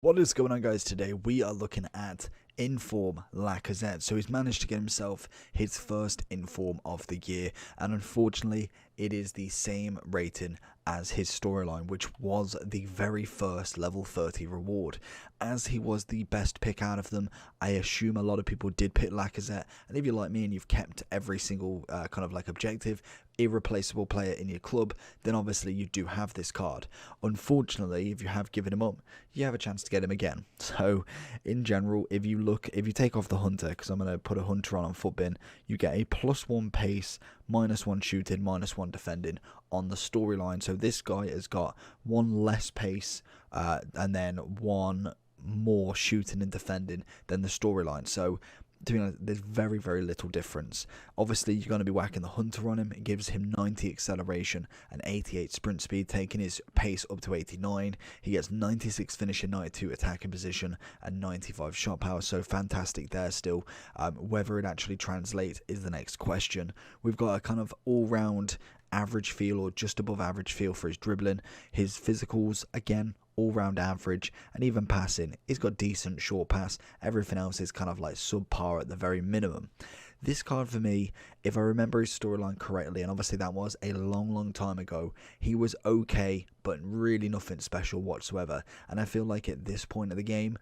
What is going on, guys? Today we are looking at inform Lacazette. So he's managed to get himself his first inform of the year, and unfortunately it is the same rating as his storyline, which was the very first level 30 reward. As he was the best pick out of them, I assume a lot of people did pick Lacazette, and if you're like me and you've kept every single kind of like objective, irreplaceable player in your club, then obviously you do have this card. Unfortunately, if you have given him up, you have a chance to get him again. So in general, if you take off the hunter, because I'm going to put a hunter on Footbin, you get a +1 pace, -1 shooting, -1 defending on the storyline. So this guy has got 1 less pace and then 1 more shooting and defending than the storyline. So to be honest, there's very, very little difference. Obviously, you're going to be whacking the hunter on him. It gives him 90 acceleration and 88 sprint speed, taking his pace up to 89. He gets 96 finishing, 92 attacking position, and 95 shot power. So fantastic there still. Whether it actually translates is the next question. We've got a kind of all-round average feel or just above average feel for his dribbling. His physicals, again, all-round average, and even passing, he's got decent short pass. Everything else is kind of like subpar at the very minimum. This card for me, if I remember his storyline correctly, and obviously that was a long time ago, he was okay, but really nothing special whatsoever. And I feel like at this point of the game,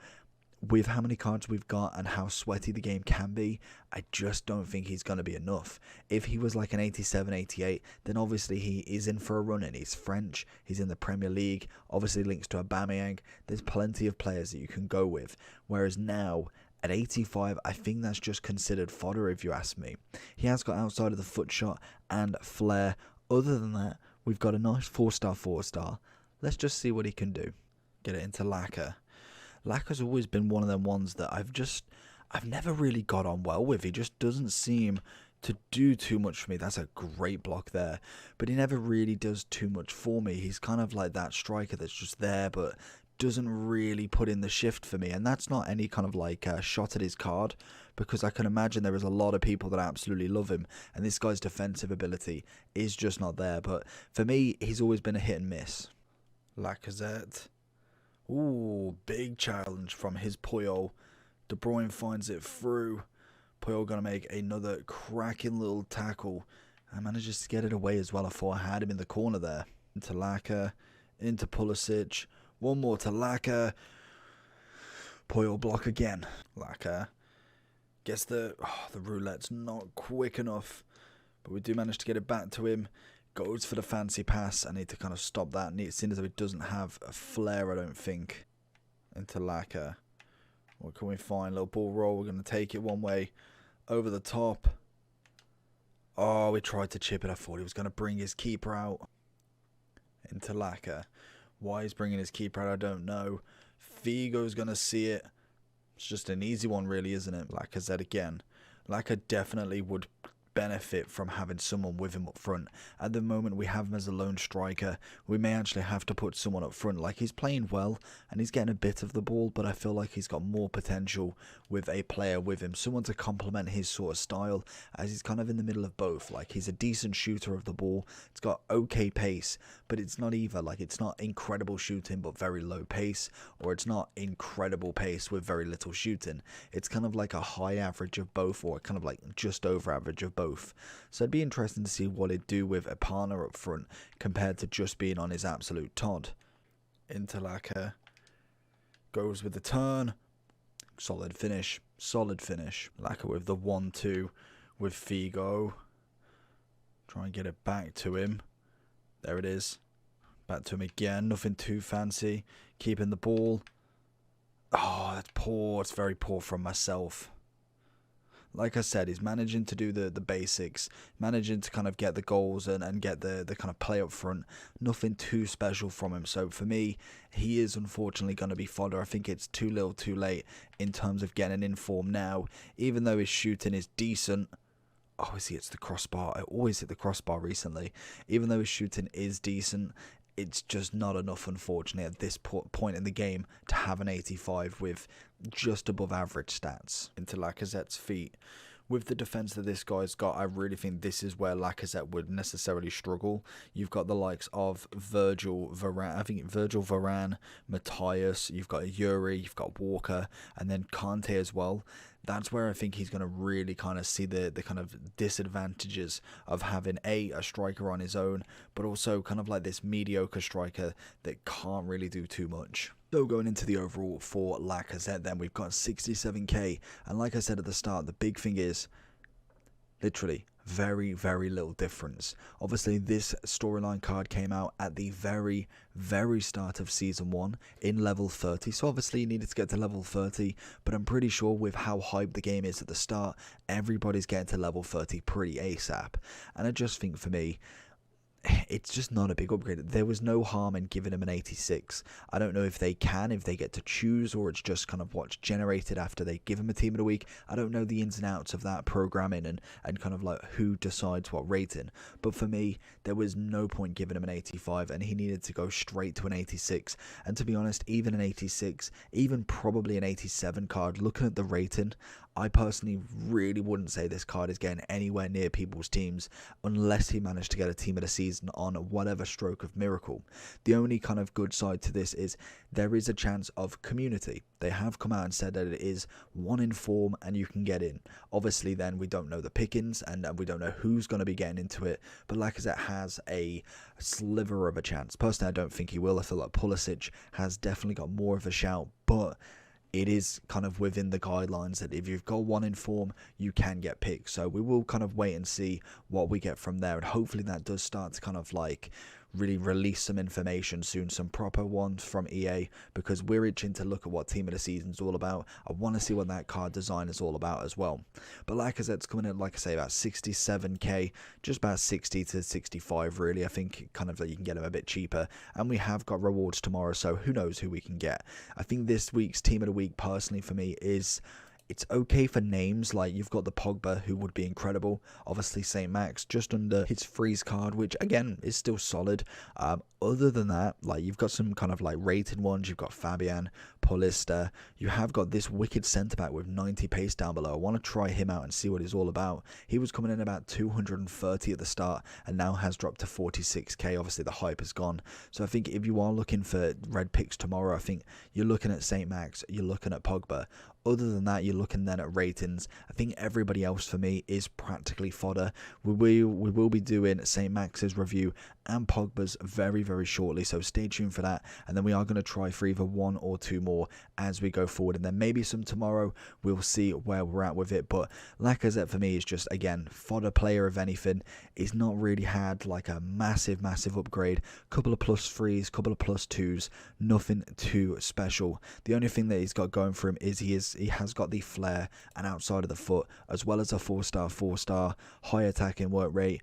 with how many cards we've got and how sweaty the game can be, I just don't think he's going to be enough. If he was like an 87, 88, then obviously he is in for a run, and he's French, he's in the Premier League, obviously links to Aubameyang. There's plenty of players that you can go with, whereas now at 85, I think that's just considered fodder if you ask me. He has got outside of the foot shot and flair. Other than that, we've got a nice 4-star. Let's just see what he can do. Get it into Lacazette. Lacazzette's always been one of them ones that I've never really got on well with. He just doesn't seem to do too much for me. That's a great block there, but he never really does too much for me. He's kind of like that striker that's just there, but doesn't really put in the shift for me. And that's not any kind of like shot at his card, because I can imagine there is a lot of people that absolutely love him, and this guy's defensive ability is just not there. But for me, he's always been a hit and miss. Lacazette. Ooh, big challenge from his Puyol. De Bruyne finds it through. Puyol going to make another cracking little tackle, and manages to get it away as well. I thought I had him in the corner there. Into Laka, into Pulisic. One more to Laka. Puyol block again. Laka gets the roulette's not quick enough, but we do manage to get it back to him. Goes for the fancy pass. I need to kind of stop that. And it seems as though it doesn't have a flare, I don't think. Into Laka. What can we find? Little ball roll. We're going to take it one way. Over the top. Oh, we tried to chip it. I thought he was going to bring his keeper out. Into Laka. Why he's bringing his keeper out, I don't know. Figo's going to see it. It's just an easy one, really, isn't it? Lacazette again. Laka definitely would benefit from having someone with him up front. At the moment, we have him as a lone striker. We may actually have to put someone up front. Like, he's playing well and he's getting a bit of the ball, but I feel like he's got more potential with a player with him, someone to complement his sort of style, as he's kind of in the middle of both. Like, he's a decent shooter of the ball. It's got okay pace, but it's not either. Like, it's not incredible shooting but very low pace, or it's not incredible pace with very little shooting. It's kind of like a high average of both, or kind of like just over average of both. So it'd be interesting to see what it'd do with a partner up front compared to just being on his absolute Todd. Into Laka. Goes with the turn. Solid finish. Laka with the 1-2 with Figo. Try and get it back to him. There it is. Back to him again. Nothing too fancy. Keeping the ball. Oh, that's poor. It's very poor from myself. Like I said, he's managing to do the basics, managing to kind of get the goals and get the kind of play up front. Nothing too special from him. So for me, he is unfortunately going to be fodder. I think it's too little too late in terms of getting in form now. Even though his shooting is decent. Oh, he hits the crossbar. I always hit the crossbar recently. Even though his shooting is decent, it's just not enough, unfortunately, at this point in the game to have an 85 with just above average stats. Into Lacazette's feet. with the defense that this guy's got, I really think this is where Lacazette would necessarily struggle. You've got the likes of Virgil Varane, Matthias, you've got Yuri, you've got Walker, and then Kante as well. That's where I think he's going to really kind of see the kind of disadvantages of having a striker on his own, but also kind of like this mediocre striker that can't really do too much. So going into the overall for Lacazette, then we've got 67k, and like I said at the start, the big thing is literally very little difference. Obviously this storyline card came out at the very start of season 1 in level 30, so obviously you needed to get to level 30, but I'm pretty sure with how hyped the game is at the start, everybody's getting to level 30 pretty ASAP. And I just think for me, it's just not a big upgrade. There was no harm in giving him an 86. I don't know if they get to choose, or it's just kind of what's generated after they give him a team of the week. I don't know the ins and outs of that programming and kind of like who decides what rating. But for me, there was no point giving him an 85, and he needed to go straight to an 86. And to be honest, even an 86, even probably an 87 card, looking at the rating, I personally really wouldn't say this card is getting anywhere near people's teams unless he managed to get a team of the season on whatever stroke of miracle. The only kind of good side to this is there is a chance of community. They have come out and said that it is 1 in form and you can get in. Obviously then we don't know the pickings and we don't know who's going to be getting into it, but Lacazette has a sliver of a chance. Personally, I don't think he will. I feel like Pulisic has definitely got more of a shout, but it is kind of within the guidelines that if you've got 1 in form, you can get picked. So we will kind of wait and see what we get from there, and hopefully that does start to kind of like really release some information soon, some proper ones from EA, because we're itching to look at what team of the season's all about. I want to see what that card design is all about as well. But Lacazette's coming in, like I say, about 67k, just about 60 to 65 really. I think kind of that you can get him a bit cheaper, and we have got rewards tomorrow, so who knows who we can get. I think this week's team of the week personally for me is, it's okay for names, like you've got the Pogba, who would be incredible. Obviously St. Max just under his freeze card, which again is still solid. Other than that, like you've got some kind of like rated ones. You've got Fabian, Paulista. You have got this wicked centre back with 90 pace down below. I want to try him out and see what he's all about. He was coming in about 230 at the start and now has dropped to 46k. Obviously the hype has gone. So I think if you are looking for red picks tomorrow, I think you're looking at St. Max, you're looking at Pogba. Other than that, you're looking then at ratings. I think everybody else for me is practically fodder. We will be doing St. Max's review and Pogba's very shortly, so stay tuned for that. And then we are going to try for either 1 or 2 more as we go forward, and then maybe some tomorrow. We'll see where we're at with it. But Lacazette for me is just, again, fodder player of anything. He's not really had like a massive upgrade. Couple of +3s, couple of +2s, nothing too special. The only thing that he's got going for him is he has got the flair and outside of the foot, as well as a 4-star, high attacking work rate.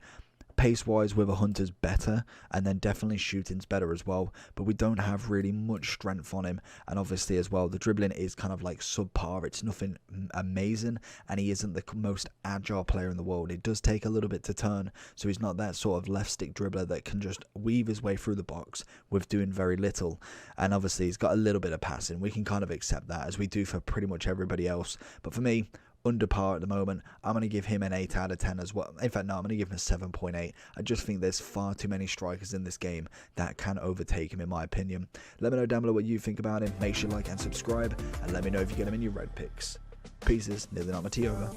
Pace wise with a Hunter's better, and then definitely shooting's better as well, but we don't have really much strength on him. And obviously as well, the dribbling is kind of like subpar. It's nothing amazing, and he isn't the most agile player in the world. It does take a little bit to turn, so he's not that sort of left stick dribbler that can just weave his way through the box with doing very little. And obviously he's got a little bit of passing. We can kind of accept that, as we do for pretty much everybody else. But for me, under par at the moment. I'm going to give him an 8 out of 10 as well. In fact, no, I'm going to give him a 7.8. I just think there's far too many strikers in this game that can overtake him, in my opinion. Let me know down below what you think about him. Make sure you like and subscribe, and let me know if you get him in your red picks. Pieces, nearly not my tea over.